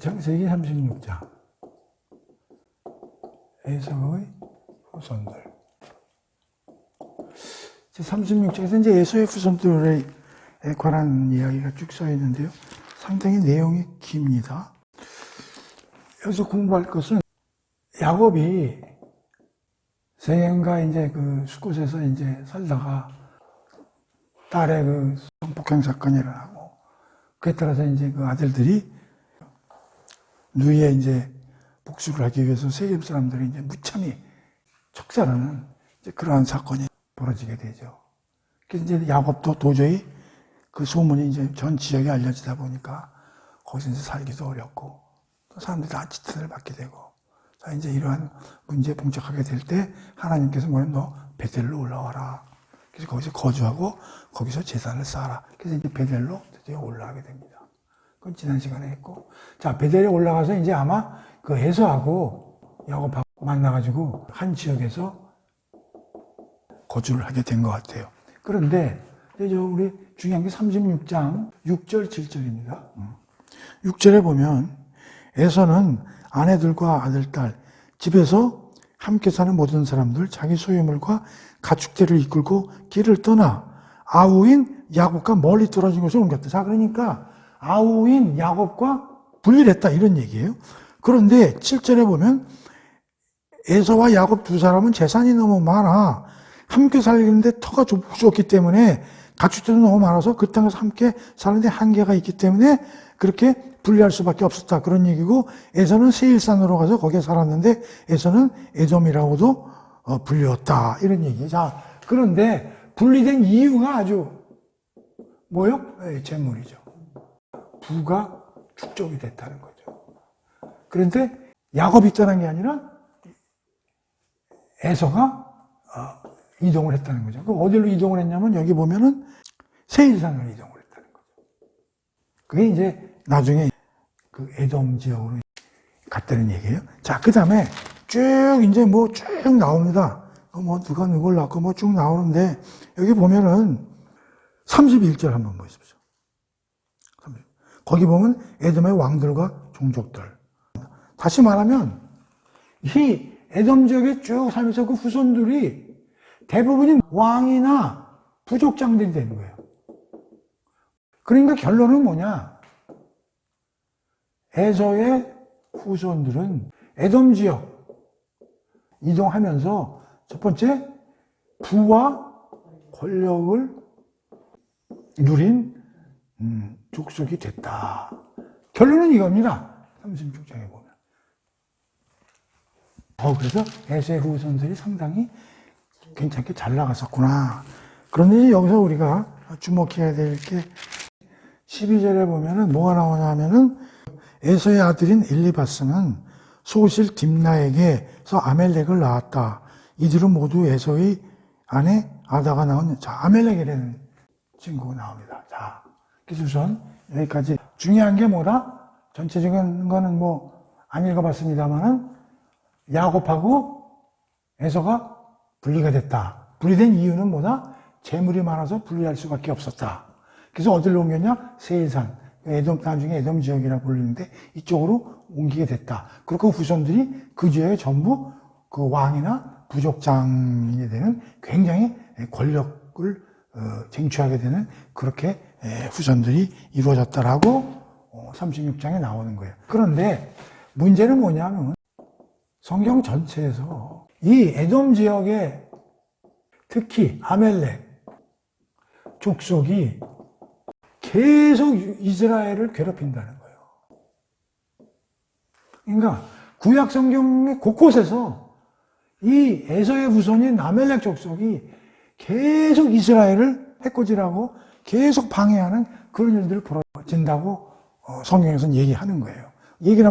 창세기 36장 에서의 후손들. 36장에서 이제 에서의 후손들에 관한 이야기가 쭉 써 있는데요. 상당히 내용이 깁니다. 여기서 공부할 것은 야곱이 세겜과 이제 그 숫곳에서 이제 살다가 딸의 그 성폭행 사건이 일어나고 그에 따라서 이제 그 아들들이 누이의 이제 복수를 하기 위해서 세겜 사람들이 이제 무참히 척살하는 이제 그러한 사건이 벌어지게 되죠. 그래서 이제 야곱도 도저히 그 소문이 이제 전 지역에 알려지다 보니까 거기서 이제 살기도 어렵고 또 사람들이 다 지탄을 받게 되고 자 이제 이러한 문제에 봉착하게 될 때 하나님께서 뭐냐면 너 베델로 올라와라. 그래서 거기서 거주하고 거기서 재산을 쌓아라. 그래서 이제 베델로 드디어 올라가게 됩니다. 그건 지난 시간에 했고 자 베델에 올라가서 이제 아마 그 에서하고 야곱하고 만나가지고 한 지역에서 거주를 하게 된 것 같아요. 그런데 이제 우리 중요한 게 36장 6절 7절입니다. 6절에 보면 에서는 아내들과 아들, 딸, 집에서 함께 사는 모든 사람들, 자기 소유물과 가축대를 이끌고 길을 떠나 아우인 야곱과 멀리 떨어진 곳에 옮겼다. 자, 그러니까 아우인 야곱과 분리를 했다 이런 얘기예요. 그런데 7절에 보면 에서와 야곱 두 사람은 재산이 너무 많아 함께 살리는데 터가 좁기 때문에 가축들도 너무 많아서 그 땅에서 함께 사는데 한계가 있기 때문에 그렇게 분리할 수밖에 없었다. 그런 얘기고 에서는 세일산으로 가서 거기에 살았는데 에서는 에돔이라고도 불렸다. 이런 얘기예요. 자, 그런데 분리된 이유가 아주 뭐요? 재물이죠. 부가 축적이 됐다는 거죠. 그런데 야곱이 떠난 게 아니라 에서가 이동을 했다는 거죠. 그럼 어디로 이동을 했냐면 여기 보면은 세일산으로 이동을 했다는 거죠. 그게 이제 나중에 그 에돔 지역으로 갔다는 얘기예요. 자, 그 다음에 쭉 이제 뭐 쭉 나옵니다. 뭐 누가 누굴 낳고 뭐 쭉 나오는데 여기 보면은 31절 한번 보십시오. 거기 보면 에돔의 왕들과 종족들. 다시 말하면 이 에돔 지역에 쭉 살면서 그 후손들이 대부분이 왕이나 부족장들이 되는 거예요. 그러니까 결론은 뭐냐? 에서의 후손들은 에돔 지역 이동하면서 첫 번째 부와 권력을 누린 족속이 됐다. 결론은 이겁니다. 36장에 보면. 그래서 에서의 후손들이 상당히 괜찮게 잘 나갔었구나. 그런데 여기서 우리가 주목해야 될 게 12절에 보면은 뭐가 나오냐 하면은 에서의 아들인 엘리바스는 소실 딥나에게서 아멜렉을 낳았다. 이들은 모두 에서의 아내 아다가 낳은 자 아멜렉이라는 친구가 나옵니다. 자, 그래서 우선 여기까지 중요한 게 뭐다? 전체적인 거는 뭐 안 읽어봤습니다만은 야곱하고 에서가 분리가 됐다. 분리된 이유는 뭐다? 재물이 많아서 분리할 수밖에 없었다. 그래서 어디로 옮겼냐? 세일산. 에돔, 나중에 에돔 지역이라고 불리는데 이쪽으로 옮기게 됐다. 그리고 후손들이 그 지역에 전부 그 왕이나 부족장이 되는 굉장히 권력을 쟁취하게 되는 그렇게 후손들이 이루어졌다라고 36장에 나오는 거예요. 그런데 문제는 뭐냐면 성경 전체에서 이 에돔 지역에 특히 아멜렉 족속이 계속 이스라엘을 괴롭힌다는 거예요. 그러니까 구약 성경의 곳곳에서 이 에서의 후손인 아멜렉 족속이 계속 이스라엘을 해코지하고 계속 방해하는 그런 일들이 벌어진다고 성경에서는 얘기하는 거예요. 예를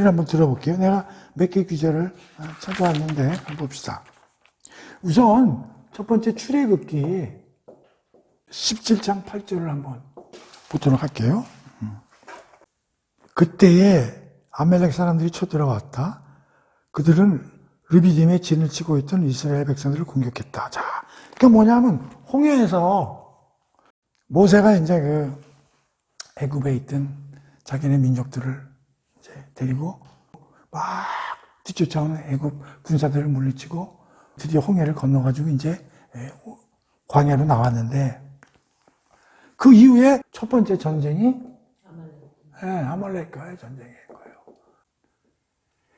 한번 들어볼게요. 내가 몇 개 구절을 찾아왔는데 한번 봅시다. 우선 첫 번째 출애굽기 17장 8절을 한번 보도록 할게요. 그때에 아멜렉 사람들이 쳐들어왔다. 그들은 르비딤에 진을 치고 있던 이스라엘 백성들을 공격했다. 자, 그게 뭐냐면 홍해에서 모세가 이제 그 애굽에 있던 자기네 민족들을 이제 데리고 막 뒤쫓아오는 애굽 군사들을 물리치고 드디어 홍해를 건너가지고 이제 광야로 나왔는데 그 이후에 첫 번째 전쟁이 아말렉과의 전쟁인 거예요.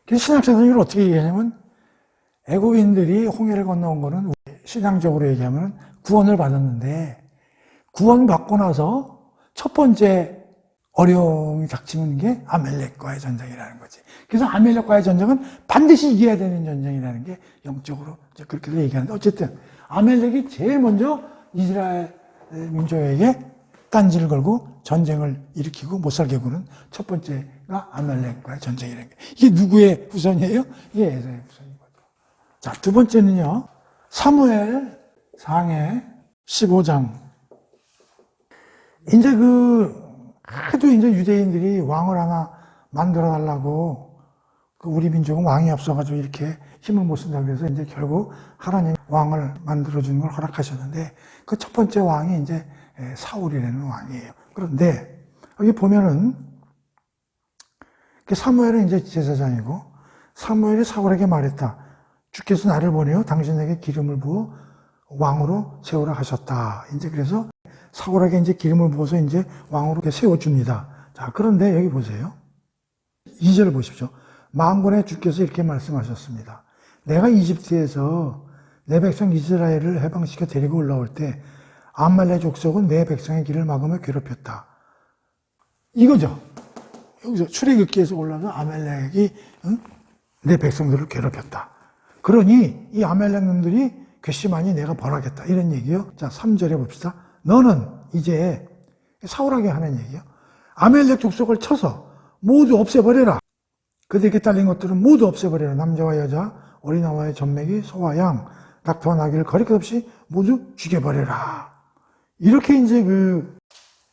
그래서 신학자들이 이걸 어떻게 얘기하냐면 애굽인들이 홍해를 건너온 거는 신앙적으로 얘기하면 구원을 받았는데 구원받고 나서 첫 번째 어려움이 닥치는 게 아말렉과의 전쟁이라는 거지. 그래서 아말렉과의 전쟁은 반드시 이겨야 되는 전쟁이라는 게 영적으로 그렇게도 얘기하는데 어쨌든 아말렉이 제일 먼저 이스라엘 민족에게 딴지를 걸고 전쟁을 일으키고 못살게 구는 첫 번째가 아말렉과의 전쟁이라는 게. 이게 누구의 후손이에요? 이게 에사의 후손인 거죠. 자, 두 번째는요. 사무엘 상해 15장. 이제 하도 이제 유대인들이 왕을 하나 만들어 달라고 우리 민족은 왕이 없어가지고 이렇게 힘을 못 쓴다고 해서 이제 결국 하나님 왕을 만들어주는 걸 허락하셨는데 그 첫 번째 왕이 이제 사울이라는 왕이에요. 그런데 여기 보면은 사무엘은 이제 제사장이고 사무엘이 사울에게 말했다. 주께서 나를 보내어 당신에게 기름을 부어 왕으로 세우라 하셨다. 이제 그래서 사울에게 이제 기름을 부어서 이제 왕으로 세워줍니다. 자, 그런데 여기 보세요. 2절을 보십시오. 만군의 주께서 이렇게 말씀하셨습니다. 내가 이집트에서 내 백성 이스라엘을 해방시켜 데리고 올라올 때 아말렉 족속은 내 백성의 길을 막으며 괴롭혔다. 이거죠. 여기서 출애굽기에서 올라서 아말렉이 내 백성들을 괴롭혔다. 그러니 이 아말렉 놈들이 괘씸하니 내가 벌하겠다. 이런 얘기요. 자, 3절에 봅시다. 너는 이제 사울에게 하는 얘기요. 아말렉 족속을 쳐서 모두 없애버려라. 그들에게 딸린 것들은 모두 없애버려라. 남자와 여자, 어린아이의 젖먹이, 소와 양, 낙타와 나귀를 거릴 것 없이 모두 죽여버려라. 이렇게 이제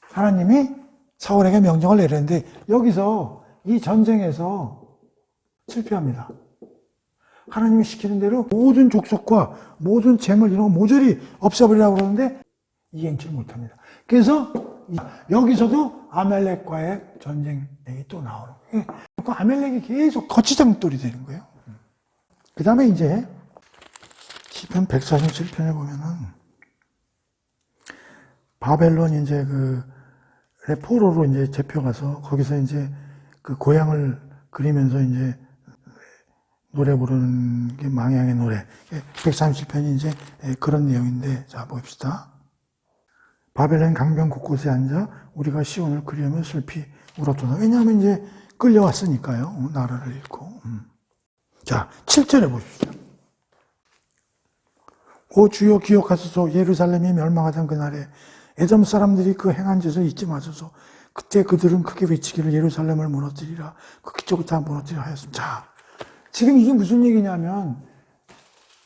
하나님이 사울에게 명령을 내렸는데 여기서 이 전쟁에서 실패합니다. 하나님이 시키는 대로 모든 족속과 모든 재물 이런 거 모조리 없애버리라고 그러는데 이행치를 못합니다. 그래서 여기서도 아말렉과의 전쟁이 또 나오는 거예요. 그 아말렉이 계속 거치장돌이 되는 거예요. 그 다음에 이제 시편 147편에 보면은 바벨론 이제 포로로 이제 잡혀가서 거기서 이제 고향을 그리면서 이제 노래 부르는 게 망향의 노래. 137편이 이제 그런 내용인데, 자, 봅시다. 바벨론 강변 곳곳에 앉아 우리가 시온을 그리하며 슬피 울었도다. 왜냐하면 이제 끌려왔으니까요. 나라를 잃고. 자, 7절에 보십시오. 오 주여 기억하소서. 예루살렘이 멸망하던 그날에 에돔 사람들이 그 행한 짓을 잊지 마소서. 그때 그들은 크게 외치기를 예루살렘을 무너뜨리라. 그 기적을 다 무너뜨리라 하였습니다. 자, 지금 이게 무슨 얘기냐면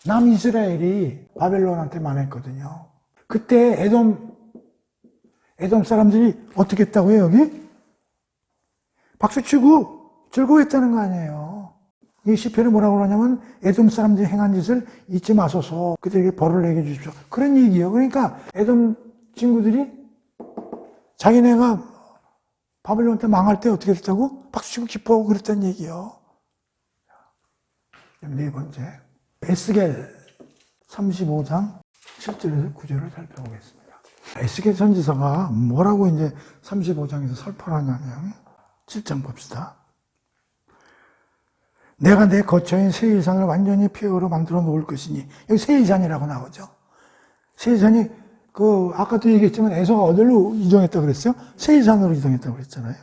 남이스라엘이 바벨론한테 망했거든요. 그때 에돔 사람들이 어떻게 했다고요, 여기? 박수치고 즐거워했다는 거 아니에요. 이 시편에 뭐라고 그러냐면 에돔 사람들이 행한 짓을 잊지 마소서. 그들에게 벌을 내게 주십시오. 그런 얘기예요. 그러니까 에돔 친구들이 자기네가 바벨론한테 망할 때 어떻게 됐다고? 박수치고 기뻐하고 그랬다는 얘기예요. 네 번째, 에스겔 35장 7절에서 9절을 살펴보겠습니다. 에스겔 선지자가 뭐라고 이제 35장에서 설포를 하냐면 7장 봅시다. 내가 내 거처인 세일산을 완전히 폐허로 만들어 놓을 것이니, 여기 세일산이라고 나오죠. 세일산이 아까도 얘기했지만 에서가 어디로 이동했다고 그랬어요? 세일산으로 이동했다고 그랬잖아요.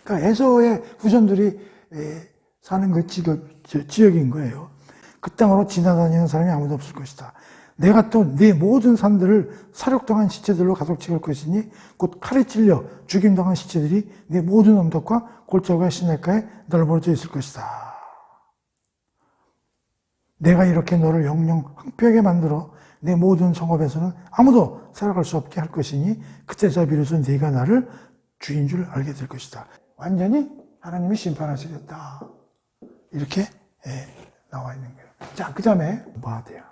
그러니까 에서의 후손들이 사는 그 지역인 거예요. 그 땅으로 지나다니는 사람이 아무도 없을 것이다. 내가 또 네 모든 산들을 사륙당한 시체들로 가득 채울 것이니 곧 칼에 찔려 죽임당한 시체들이 네 모든 언덕과 골짜기와 시냇가에 널브러져 있을 것이다. 내가 이렇게 너를 영영 황폐하게 만들어 내 모든 성읍에서는 아무도 살아갈 수 없게 할 것이니 그때서 비로소 네가 나를 주인 줄 알게 될 것이다. 완전히 하나님이 심판하시겠다. 이렇게 나와 있는 거예요. 자, 그 다음에 오바댜.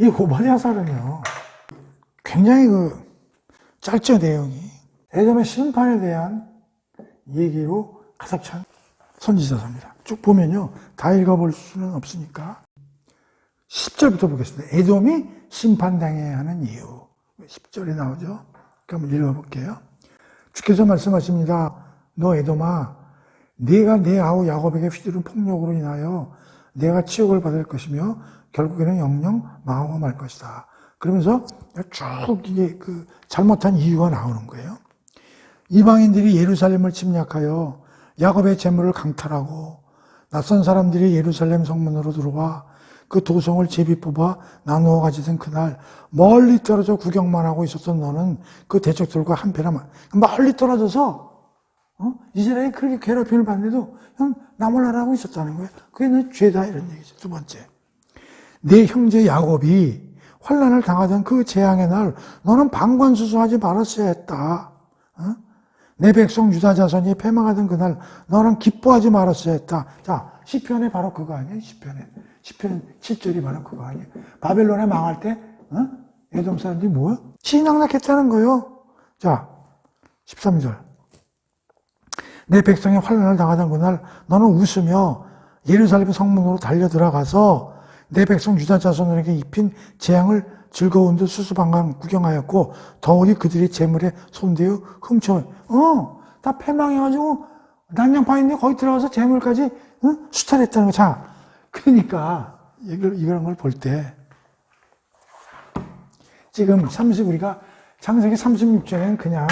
이 오바댜서는요 굉장히 짧죠, 내용이. 에돔의 심판에 대한 얘기로 가득 찬 선지자서입니다. 쭉 보면요. 다 읽어볼 수는 없으니까 10절부터 보겠습니다. 에돔이 심판당해야 하는 이유. 10절에 나오죠. 한번 읽어볼게요. 주께서 말씀하십니다. 너 에돔아, 네가 내 아우 야곱에게 휘두른 폭력으로 인하여 내가 치욕을 받을 것이며 결국에는 영영 망하고 말 것이다. 그러면서 쭉 이게 그 잘못한 이유가 나오는 거예요. 이방인들이 예루살렘을 침략하여 야곱의 재물을 강탈하고 낯선 사람들이 예루살렘 성문으로 들어와 그 도성을 제비 뽑아 나누어 가지던 그날 멀리 떨어져 구경만 하고 있었던 너는 그 대적들과 한패라만 멀리 떨어져서 이스라엘이 그렇게 괴롭힘을 받는데도 형 나몰라라 하고 있었다는 거예요. 그게 너 죄다 이런 얘기죠. 두 번째, 내 형제 야곱이 환난을 당하던 그 재앙의 날 너는 방관수수하지 말았어야 했다. 내 백성 유다 자손이 패망하던 그날 너는 기뻐하지 말았어야 했다. 자, 시편에 바로 그거 아니에요? 시편 7절이 바로 그거 아니에요? 바벨론에 망할 때 에돔 사람들이 뭐야? 신앙락했다는 거예요. 자, 13절. 내 백성이 환난을 당하던 그날 너는 웃으며 예루살렘 성문으로 달려 들어가서 내 백성 유다 자손에게 입힌 재앙을 즐거운 듯 수수방관 구경하였고 더욱이 그들의 재물에 손대어 훔쳐 다 패망해가지고 난장판인데 거기 들어가서 재물까지 수탈했다는 거. 자, 그러니까 이런 걸 볼 때 지금 우리가 창세기 36장에는 그냥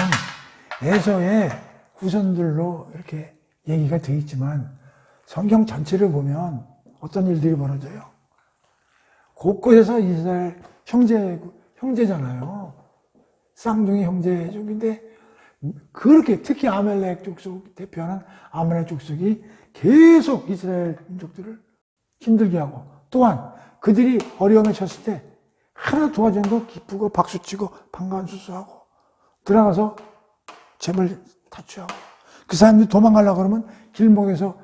에서의 후손들로 이렇게 얘기가 되어 있지만 성경 전체를 보면 어떤 일들이 벌어져요? 곳곳에서 이스라엘 형제잖아요. 쌍둥이 형제족인데 그렇게 특히 아멜렉 족속 대표하는 아멜렉 족속이 계속 이스라엘 민족들을 힘들게 하고 또한 그들이 어려움에 쳤을 때 하나 도와주는 거 기쁘고 박수치고 방관수수하고 들어가서 재물 다취하고 그 사람들이 도망가려고 그러면 길목에서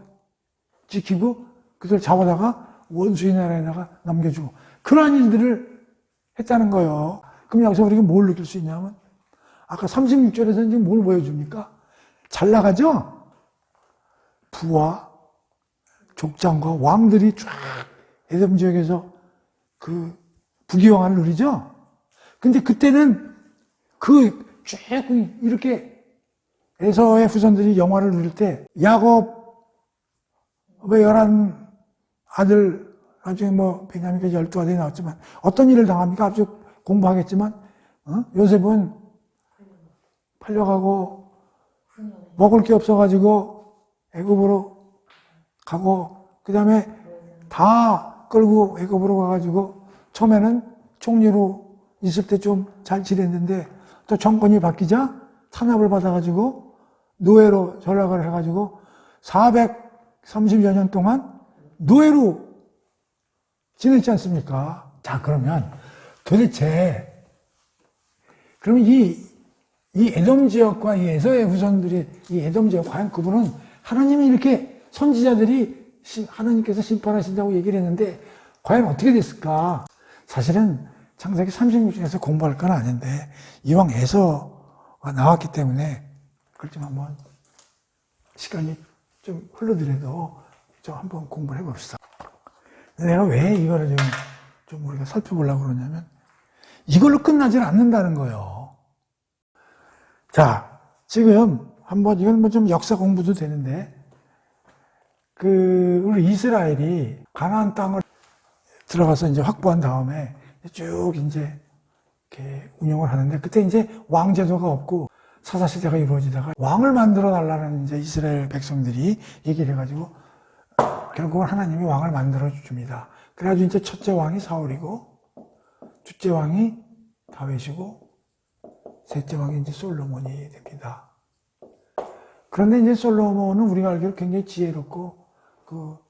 지키고 그들 잡아다가 원수의 나라에다가 넘겨주고 그러한 일들을 했다는 거예요. 그럼 여기서 우리가 뭘 느낄 수 있냐면 아까 36절에서는 지금 뭘 보여줍니까? 잘 나가죠? 부와 족장과 왕들이 쫙 에돔 지역에서 그 부귀영화를 누리죠? 근데 그때는 쭉 이렇게 에서의 후손들이 영화를 누릴 때 야곱의 11 아들 나중에 베냐민까지 12아들이 나왔지만 어떤 일을 당합니까? 아주 공부하겠지만 요셉은 팔려가고 먹을 게 없어가지고 애굽으로 가고 그 다음에 다 끌고 애굽으로 가가지고 처음에는 총리로 있을 때 좀 잘 지냈는데 또 정권이 바뀌자 탄압을 받아가지고 노예로 전락을 해가지고 430여 년 동안 노예로 지냈지 않습니까? 자, 그러면 도대체 그러면 이 에돔 지역과 이 에서의 후손들이 이 에돔 지역 과연 그분은 하나님이 이렇게 선지자들이 하나님께서 심판하신다고 얘기를 했는데 과연 어떻게 됐을까? 사실은 창세기 36장에서 공부할 건 아닌데 이왕 에서가 나왔기 때문에 그걸 좀 한번 시간이 좀 흘러들어도 좀 한번 공부를 해봅시다. 내가 왜 이거를 좀 우리가 살펴보려고 그러냐면 이걸로 끝나질 않는다는 거예요. 자, 지금 한번 이건 좀 역사 공부도 되는데 우리 이스라엘이 가나안 땅을 들어가서 이제 확보한 다음에 쭉 이제 이렇게 운영을 하는데 그때 이제 왕제도가 없고 사사시대가 이루어지다가 왕을 만들어 달라는 이제 이스라엘 백성들이 얘기를 해가지고 결국은 하나님이 왕을 만들어 줍니다. 그래가지고 이제 첫째 왕이 사울이고 둘째 왕이 다윗이고 셋째 왕이 이제 솔로몬이 됩니다. 그런데 이제 솔로몬은 우리가 알기로 굉장히 지혜롭고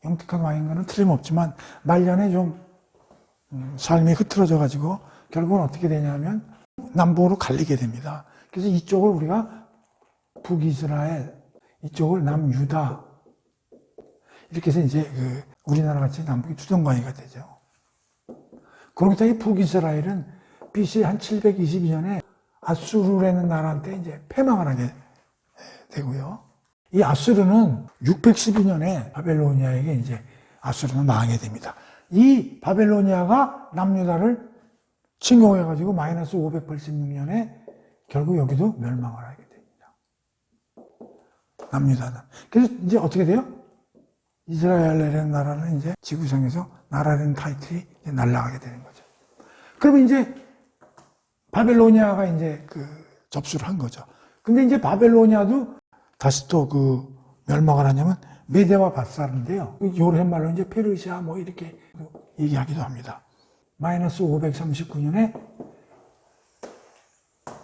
영특한 왕인 거는 틀림없지만 말년에 좀 삶이 흐트러져가지고 결국은 어떻게 되냐면 남북으로 갈리게 됩니다. 그래서 이쪽을 우리가 북이스라엘, 이쪽을 남유다 이렇게 해서 이제 우리나라 같이 남북이 두동강이가 되죠. 그러니까 이 북이스라엘은 BC 한 722년에 아수르라는 나라한테 이제 패망을 하게 되고요. 이 아수르는 612년에 바벨로니아에게 이제 아수르는 망하게 됩니다. 이 바벨로니아가 남유다를 침공해가지고 마이너스 586년에 결국 여기도 멸망을 하게 됩니다. 남유다는. 그래서 이제 어떻게 돼요? 이스라엘이라는 나라는 이제 지구상에서 나라라는 타이틀이 이제 날아가게 되는 거죠. 그러면 이제 바벨로니아가 이제 접수를 한 거죠. 근데 이제 바벨로니아도 다시 또 멸망을 하냐면 메데와 바살인데요. 요르헨 말로 이제 페르시아 뭐 이렇게 얘기하기도 합니다. 마이너스 539년에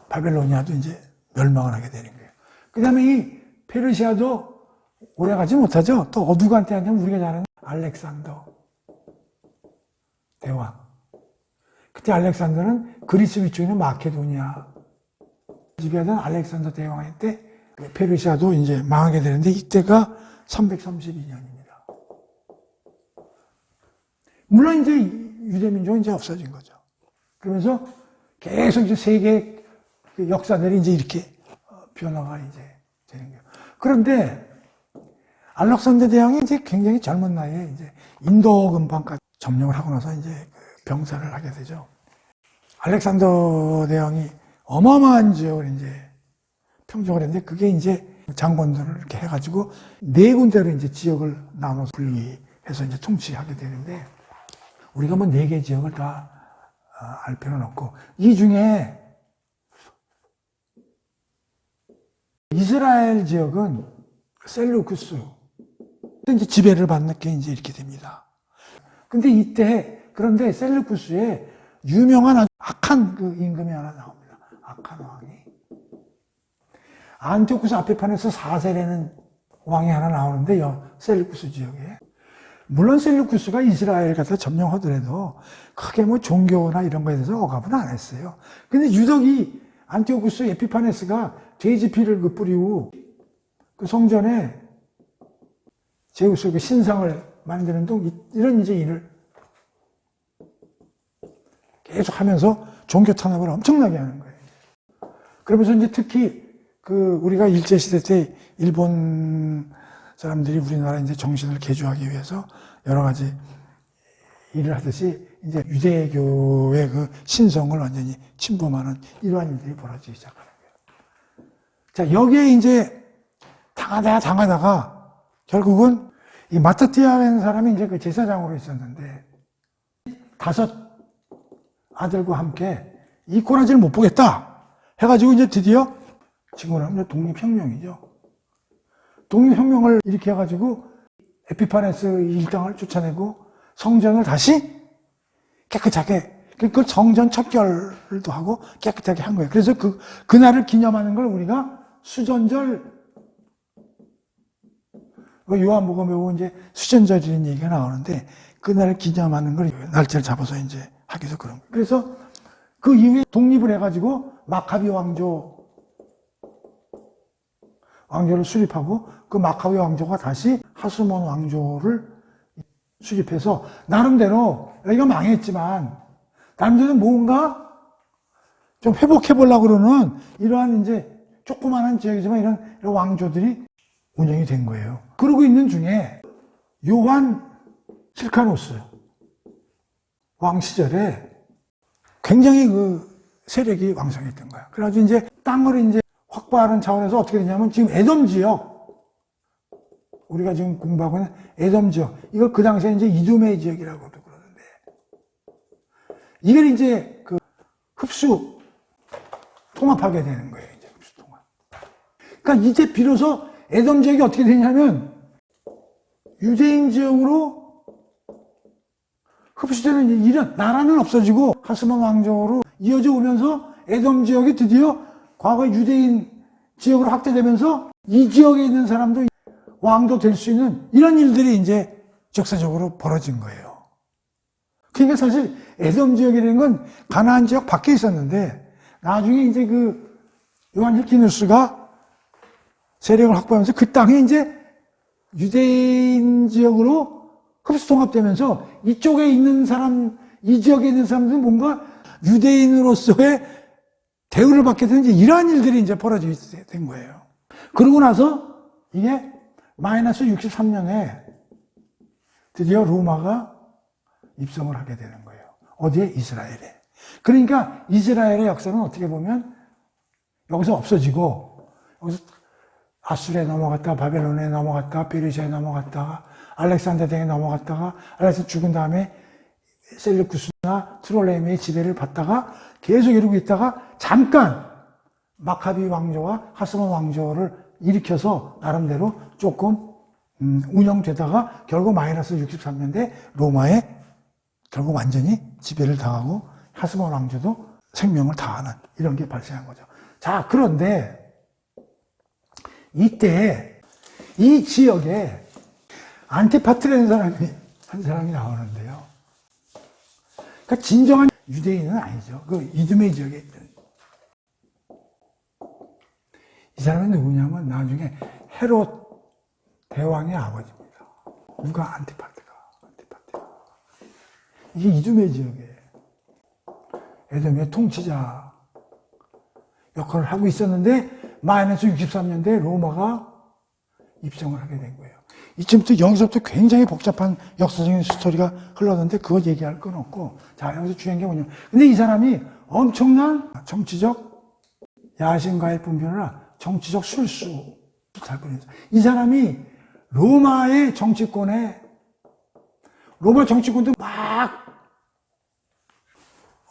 바벨로니아도 이제 멸망을 하게 되는 거예요. 그 다음에 이 페르시아도 오래 가지 못하죠. 또 누구한테 하냐면 우리가 잘 아는 알렉산더 대왕. 그때 알렉산더는 그리스 위쪽에 있는 마케도니아 지배하던 알렉산더 대왕한테 페르시아도 이제 망하게 되는데 이때가 332년입니다. 물론 이제 유대민족은 이제 없어진 거죠. 그러면서 계속 이제 세계 역사들이 이제 이렇게 변화가 이제 되는 거예요. 그런데 알렉산더 대왕이 이제 굉장히 젊은 나이에 이제 인도 근방까지 점령을 하고 나서 이제 병사를 하게 되죠. 알렉산더 대왕이 어마어마한 지역을 이제 평정을 했는데 그게 이제 장군들을 이렇게 해가지고 네 군데로 이제 지역을 나눠서 분리해서 이제 통치하게 되는데 우리가 뭐 네 개 지역을 다 알 필요는 없고 이 중에 이스라엘 지역은 셀루쿠스 이제 지배를 받는 게 이제 이렇게 됩니다. 근데 그런데 셀루쿠스에 유명한 아주 악한 임금이 하나 나옵니다. 악한 왕이. 안티오쿠스 아피파네스 4세라는 왕이 하나 나오는데요. 셀루쿠스 지역에. 물론 셀루쿠스가 이스라엘 갖다 점령하더라도 크게 뭐 종교나 이런 거에 대해서 억압은 안 했어요. 근데 유독 이 안티오쿠스 에피파네스가 돼지 피를 뿌리고 성전에 제우스 신상을 만드는 등 이런 이제 일을 계속 하면서 종교 탄압을 엄청나게 하는 거예요. 그러면서 이제 특히 우리가 일제시대 때 일본 사람들이 우리나라 이제 정신을 개조하기 위해서 여러 가지 일을 하듯이 이제 유대교의 신성을 완전히 침범하는 이러한 일들이 벌어지기 시작하는 거예요. 자, 여기에 이제 당하다가 결국은 이 마타티아라는 사람이 이제 제사장으로 있었는데 5 아들과 함께 이 꼬라지를 못 보겠다 해가지고 이제 드디어 지금으로 하면 독립혁명이죠. 독립혁명을 일으켜가지고 에피파네스 일당을 쫓아내고 성전을 다시 깨끗하게 그 성전 척결도 하고 깨끗하게 한 거예요. 그래서 그날을 기념하는 걸 우리가 수전절 요한복음에 보면 이제 수전절이라는 얘기가 나오는데 그날을 기념하는 걸 날짜를 잡아서 이제 하기도 그런 거예요. 그래서 그 이후에 독립을 해가지고 마카비 왕조를 수립하고 그 마카비 왕조가 다시 하스몬 왕조를 수립해서 나름대로 여기가 망했지만 나름대로 뭔가 좀 회복해 보려고 그러는 이러한 이제 조그마한 지역이지만 이런 왕조들이 운영이 된 거예요. 그러고 있는 중에 요한 실카노스 왕 시절에 굉장히 세력이 왕성했던 거야. 그래가지고 이제 땅을 이제 확보하는 차원에서 어떻게 되냐면 지금 에돔 지역, 우리가 지금 공부하고 있는 에돔 지역, 이걸 그 당시에 이제 이두메 지역이라고도 그러는데, 이걸 이제 흡수 통합하게 되는 거예요. 이제 흡수 통합. 그러니까 이제 비로소 에돔 지역이 어떻게 되냐면 유대인 지역으로 흡수되는 이런 나라는 없어지고 하스몬 왕조로 이어져 오면서 에돔 지역이 드디어 과거 유대인 지역으로 확대되면서 이 지역에 있는 사람도 왕도 될 수 있는 이런 일들이 이제 역사적으로 벌어진 거예요. 그러니까 사실 에돔 지역이라는 건 가나안 지역 밖에 있었는데 나중에 이제 요한 힐키누스가 세력을 확보하면서 그 땅이 이제 유대인 지역으로 흡수 통합되면서 이쪽에 있는 사람, 이 지역에 있는 사람들은 뭔가 유대인으로서의 대우를 받게 되는 이러한 일들이 이제 벌어지게 된 거예요. 그러고 나서 이게 마이너스 63년에 드디어 로마가 입성을 하게 되는 거예요. 어디에? 이스라엘에. 그러니까 이스라엘의 역사는 어떻게 보면 여기서 없어지고, 여기서 아수르에 넘어갔다가 바벨론에 넘어갔다가 페르시아에 넘어갔다가 알렉산더 등에 넘어갔다가 알렉산더 죽은 다음에 셀루쿠스나 트롤레미의 지배를 받다가 계속 이러고 있다가 잠깐 마카비 왕조와 하스몬 왕조를 일으켜서 나름대로 조금 운영되다가 결국 마이너스 63년대 로마에 결국 완전히 지배를 당하고 하스몬 왕조도 생명을 다하는 이런 게 발생한 거죠. 자, 그런데 이때 이 지역에 안티파트라는 한 사람이 나오는데요. 그러니까 진정한 유대인은 아니죠. 그 이두메 지역에 있는. 이 사람은 누구냐면 나중에 헤롯 대왕의 아버지입니다. 누가? 안티파트가. 이게 이두메 지역에 에돔의 통치자 역할을 하고 있었는데 마이너스 63년대에 로마가 입성을 하게 된 거예요. 이쯤부터 여기서부터 굉장히 복잡한 역사적인 스토리가 흘러는데 그거 얘기할 건 없고, 자, 여기서 중요한 게 뭐냐면, 근데 이 사람이 엄청난 정치적 야심가일 뿐만 아니라 정치적 술수 잘 보냈어요. 이 사람이 로마 정치권도 막,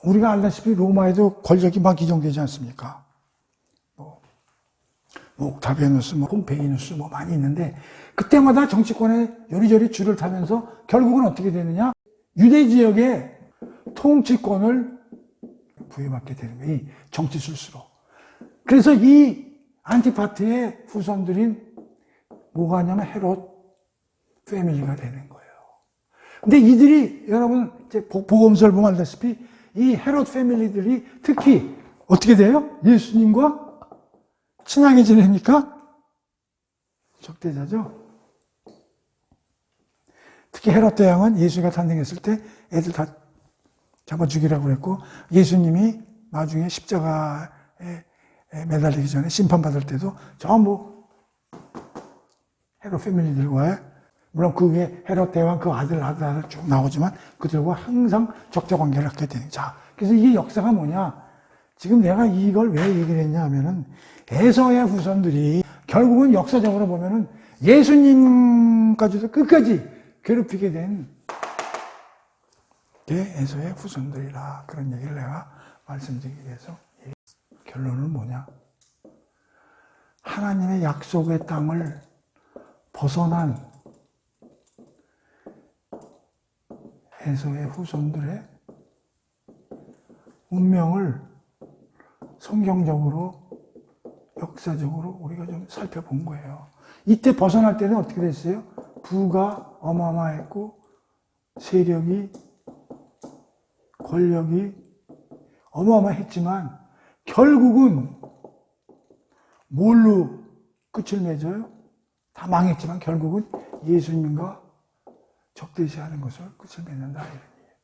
우리가 알다시피 로마에도 권력이 막 이동되지 않습니까? 옥타비아누스, 폼페이누스 많이 있는데, 그때마다 정치권에 요리조리 줄을 타면서 결국은 어떻게 되느냐? 유대 지역의 통치권을 부여받게 되는 거예요. 이 정치 술수로. 그래서 이 안티파트의 후손들인 뭐가 하냐면 헤롯 패밀리가 되는 거예요. 근데 이들이 여러분 이제 복음서를 보면 알다시피 이 헤롯 패밀리들이 특히 어떻게 돼요? 예수님과 친하게 지내니까 적대자죠. 특히 헤롯 대왕은 예수가 탄생했을 때 애들 다 잡아 죽이라고 그랬고, 예수님이 나중에 십자가에 매달리기 전에 심판받을 때도 전부 헤롯 패밀리들과의, 물론 그 위에 헤롯 대왕 그 아들 쭉 나오지만 그들과 항상 적대 관계를 갖게 되는. 자, 그래서 이게 역사가 뭐냐? 지금 내가 이걸 왜 얘기를 했냐 하면은 에서의 후손들이 결국은 역사적으로 보면은 예수님까지도 끝까지 괴롭히게 된 게 에서의 후손들이라, 그런 얘기를 내가 말씀드리기 위해서. 결론은 뭐냐? 하나님의 약속의 땅을 벗어난 에서의 후손들의 운명을 성경적으로, 역사적으로 우리가 좀 살펴본 거예요. 이때 벗어날 때는 어떻게 됐어요? 부가 어마어마했고, 세력이, 권력이 어마어마했지만, 결국은 뭘로 끝을 맺어요? 다 망했지만 결국은 예수님과 적대시하는 것을 끝을 맺는다.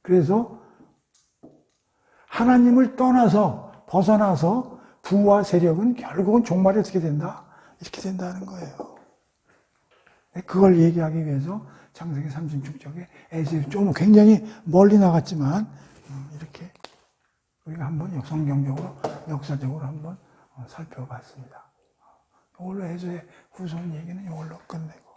그래서 하나님을 떠나서, 벗어나서 부와 세력은 결국은 종말이 어떻게 된다? 이렇게 된다는 거예요. 그걸 얘기하기 위해서 창세기 36쪽에 에서의, 좀 굉장히 멀리 나갔지만 이렇게 우리가 한번 성경적으로, 역사적으로 한번 살펴봤습니다. 이걸로 에서의 후손 얘기는 이걸로 끝내고.